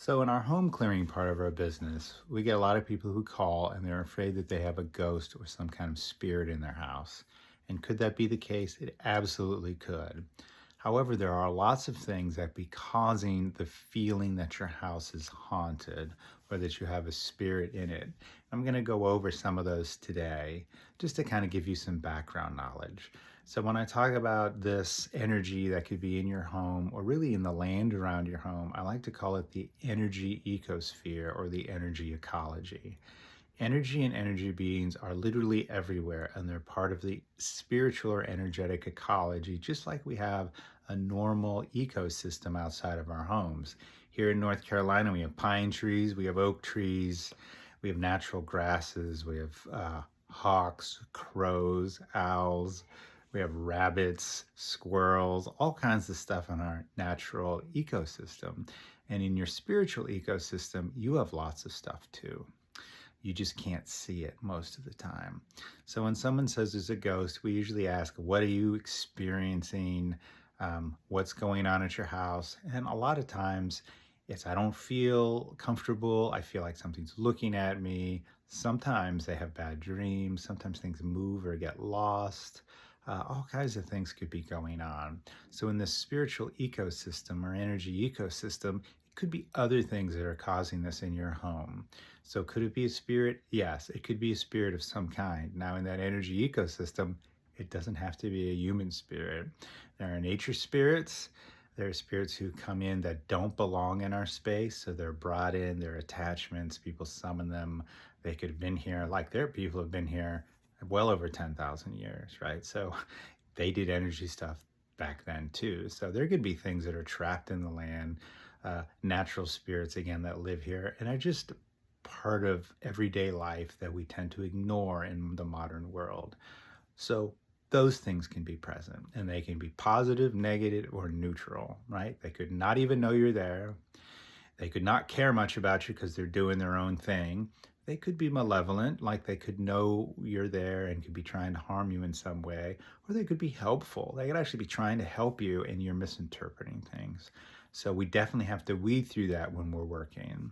So, in our home clearing part of our business, we get a lot of people who call and they're afraid that they have a ghost or some kind of spirit in their house. And could that be the case? It absolutely could. However, there are lots of things that be causing the feeling that your house is haunted or that you have a spirit in it. I'm going to go over some of those today just to kind of give you some background knowledge. So, when I talk about this energy that could be in your home or really in the land around your home, I like to call it the energy ecosphere or the energy ecology. Energy and energy beings are literally everywhere, and they're part of the spiritual or energetic ecology, just like we have a normal ecosystem outside of our homes. Here in North Carolina, we have pine trees, we have oak trees, we have natural grasses, we have hawks, crows, owls, we have rabbits, squirrels, all kinds of stuff in our natural ecosystem. And in your spiritual ecosystem, you have lots of stuff too. You just can't see it most of the time. So when someone says there's a ghost, we usually ask, what are you experiencing? What's going on at your house? And a lot of times it's, I don't feel comfortable. I feel like something's looking at me. Sometimes they have bad dreams. Sometimes things move or get lost. All kinds of things could be going on. So in this spiritual ecosystem or energy ecosystem, it could be other things that are causing this in your home. So could it be a spirit? Yes, it could be a spirit of some kind. Now in that energy ecosystem, it doesn't have to be a human spirit. There are nature spirits. There are spirits who come in that don't belong in our space. So they're brought in, they're attachments, people summon them. They could have been here, like their people have been here well over 10,000 years, right? So they did energy stuff back then too. So there could be things that are trapped in the land, natural spirits again that live here and are just part of everyday life that we tend to ignore in the modern world. So those things can be present and they can be positive, negative, or neutral, right? They could not even know you're there. They could not care much about you because they're doing their own thing. They could be malevolent, like they could know you're there and could be trying to harm you in some way, or they could be helpful. They could actually be trying to help you and you're misinterpreting things. So we definitely have to weed through that when we're working.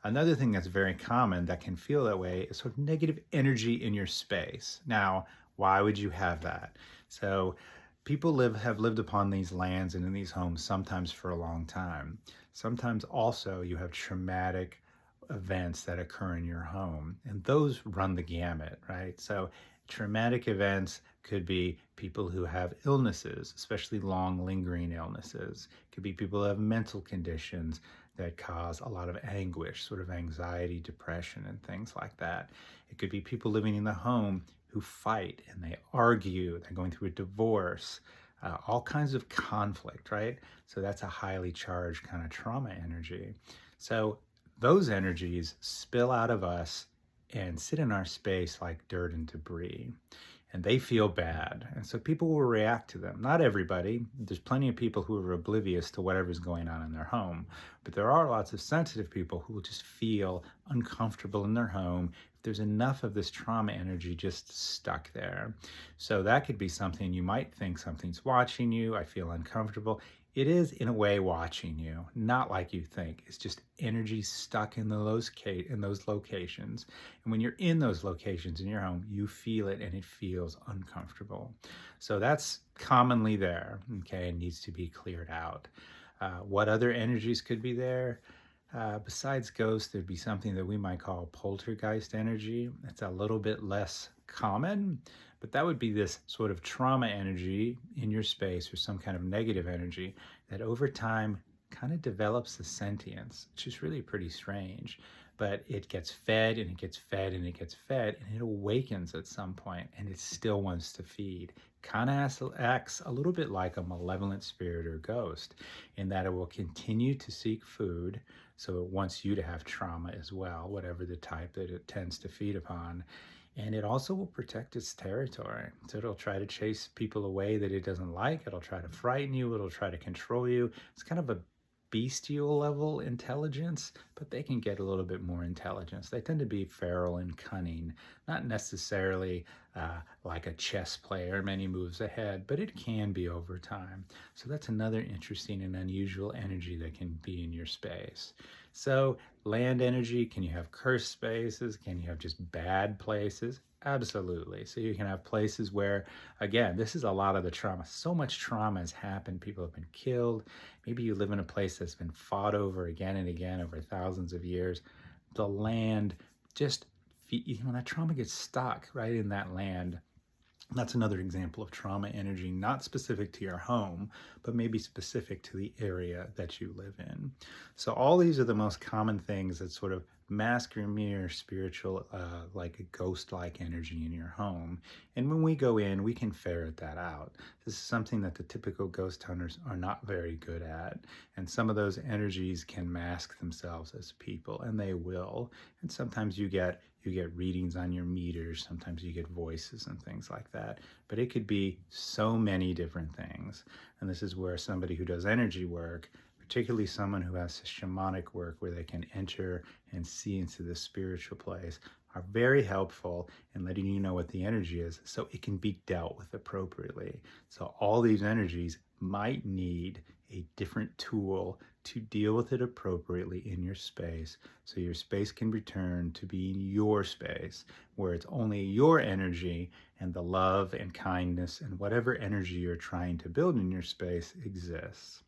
Another thing that's very common that can feel that way is sort of negative energy in your space. Now, why would you have that? So people have lived upon these lands and in these homes sometimes for a long time. Sometimes also you have traumatic events that occur in your home, and those run the gamut, right? So traumatic events could be people who have illnesses, especially long lingering illnesses. It could be people who have mental conditions that cause a lot of anguish, sort of anxiety, depression, and things like that. It could be people living in the home who fight and they argue, they're going through a divorce, all kinds of conflict, right? So that's a highly charged kind of trauma energy. So those energies spill out of us and sit in our space like dirt and debris. And they feel bad. And so people will react to them. Not everybody. There's plenty of people who are oblivious to whatever's going on in their home. But there are lots of sensitive people who will just feel uncomfortable in their home if there's enough of this trauma energy just stuck there. So that could be something you might think something's watching you. I feel uncomfortable. It is, in a way, watching you, not like you think. It's just energy stuck in those locations. And when you're in those locations in your home, you feel it and it feels uncomfortable. So that's commonly there, okay, and needs to be cleared out. What other energies could be there? Besides ghosts, there'd be something that we might call poltergeist energy. It's a little bit less common, but that would be this sort of trauma energy in your space or some kind of negative energy that over time kind of develops a sentience, which is really pretty strange. But it gets fed and it gets fed and it gets fed and it awakens at some point and it still wants to feed. Kind of acts a little bit like a malevolent spirit or ghost in that it will continue to seek food. So it wants you to have trauma as well, whatever the type that it tends to feed upon. And it also will protect its territory. So it'll try to chase people away that it doesn't like. It'll try to frighten you. It'll try to control you. It's kind of a bestial level intelligence, but they can get a little bit more intelligence. They tend to be feral and cunning, not necessarily like a chess player, many moves ahead, but it can be over time. So that's another interesting and unusual energy that can be in your space. So, land energy, can you have cursed spaces? Can you have just bad places? Absolutely. So, you can have places where, again, this is a lot of the trauma. So much trauma has happened. People have been killed. Maybe you live in a place that's been fought over again and again over thousands of years. The land just, that trauma gets stuck right in that land. That's another example of trauma energy, not specific to your home, but maybe specific to the area that you live in. So, all these are the most common things that sort of mask or mirror spiritual, like a ghost like energy in your home. And when we go in, we can ferret that out. This is something that the typical ghost hunters are not very good at. And some of those energies can mask themselves as people, and they will. And sometimes you get readings on your meters, sometimes you get voices and things like that, but it could be so many different things. And this is where somebody who does energy work, particularly someone who has shamanic work where they can enter and see into the spiritual place, are very helpful in letting you know what the energy is so it can be dealt with appropriately. So all these energies might need a different tool to deal with it appropriately in your space, so your space can return to being your space where it's only your energy and the love and kindness and whatever energy you're trying to build in your space exists.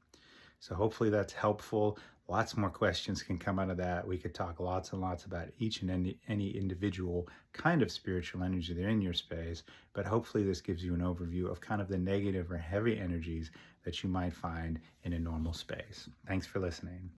So hopefully that's helpful. Lots more questions can come out of that. We could talk lots and lots about each and any individual kind of spiritual energy that are in your space, but hopefully this gives you an overview of kind of the negative or heavy energies that you might find in a normal space. Thanks for listening.